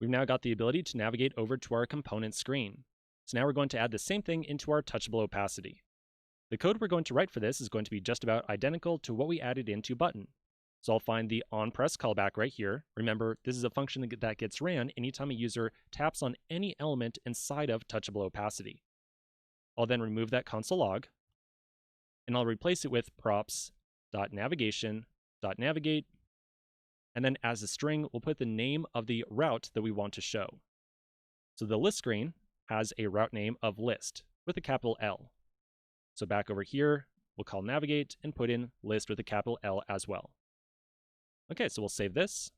we've now got the ability to navigate over to our component screen. So now we're going to add the same thing into our touchable opacity. The code we're going to write for this is going to be just about identical to what we added into button. So I'll find the onPress callback right here. Remember, this is a function that gets ran anytime a user taps on any element inside of touchable opacity. I'll then remove that console log, and I'll replace it with props.navigation.navigate, and then as a string, we'll put the name of the route that we want to show. So the list screen has a route name of list with a capital L. So back over here, we'll call navigate and put in list with a capital L as well. Okay, so we'll save this,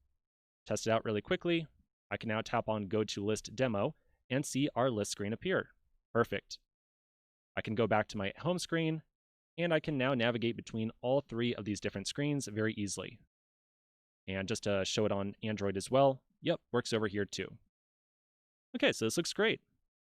test it out really quickly. I can now tap on Go to List Demo and see our list screen appear. Perfect. I can go back to my home screen, and I can now navigate between all three of these different screens very easily. And just to show it on Android as well, yep, works over here too. Okay, so this looks great.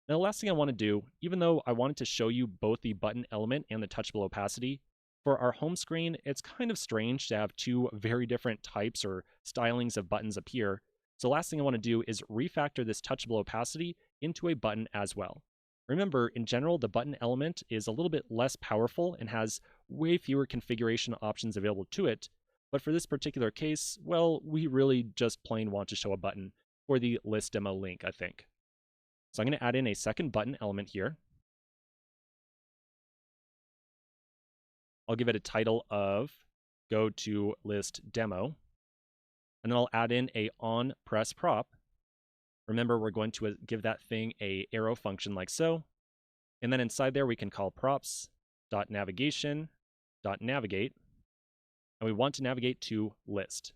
Now the last thing I want to do, even though I wanted to show you both the button element and the touchable opacity, for our home screen, it's kind of strange to have two very different types or stylings of buttons appear. So the last thing I want to do is refactor this touchable opacity into a button as well. Remember, in general, the button element is a little bit less powerful and has way fewer configuration options available to it. But for this particular case, well, we really just plain want to show a button for the list demo link, I think. So I'm going to add in a second button element here. I'll give it a title of Go to List Demo. And then I'll add in a onPress prop. Remember, we're going to give that thing a arrow function like so. And then inside there, we can call props.navigation.navigate. And we want to navigate to list.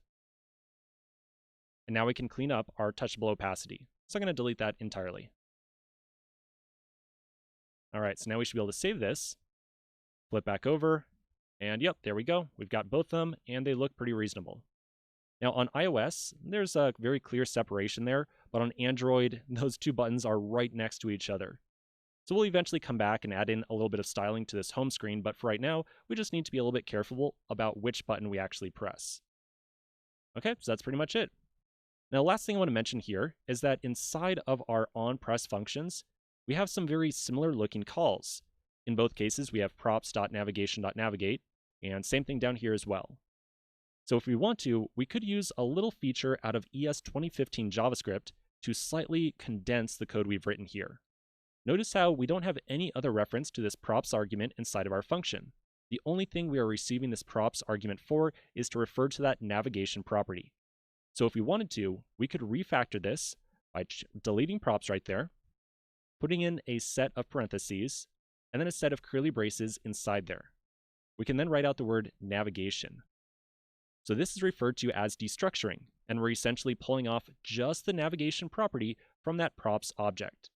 And now we can clean up our touchable opacity. So I'm going to delete that entirely. All right, so now we should be able to save this, flip back over, and yep, there we go. We've got both of them, and they look pretty reasonable. Now on iOS, there's a very clear separation there, but on Android, those two buttons are right next to each other. So we'll eventually come back and add in a little bit of styling to this home screen, but for right now, we just need to be a little bit careful about which button we actually press. Okay, so that's pretty much it. Now, the last thing I want to mention here is that inside of our onPress functions, we have some very similar looking calls. In both cases, we have props.navigation.navigate, and same thing down here as well. So if we want to, we could use a little feature out of ES 2015 JavaScript to slightly condense the code we've written here. Notice how we don't have any other reference to this props argument inside of our function. The only thing we are receiving this props argument for is to refer to that navigation property. So if we wanted to, we could refactor this by deleting props right there, putting in a set of parentheses, and then a set of curly braces inside there. We can then write out the word navigation. So this is referred to as destructuring, and we're essentially pulling off just the navigation property from that props object.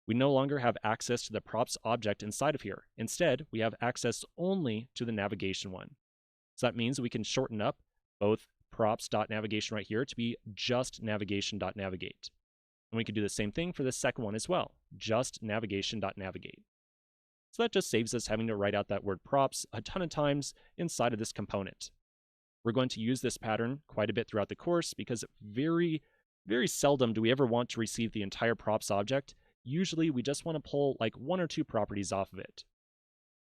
We no longer have access to the props object inside of here. Instead, we have access only to the navigation one. So that means we can shorten up both props.navigation right here to be just navigation.navigate. And we could do the same thing for the second one as well, just navigation.navigate. So that just saves us having to write out that word props a ton of times inside of this component. We're going to use this pattern quite a bit throughout the course because very, very seldom do we ever want to receive the entire props object. Usually we just want to pull like one or two properties off of it.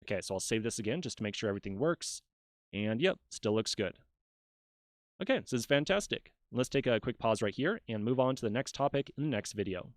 Okay, so I'll save this again just to make sure everything works. And yep, still looks good. Okay, so this is fantastic. Let's take a quick pause right here and move on to the next topic in the next video.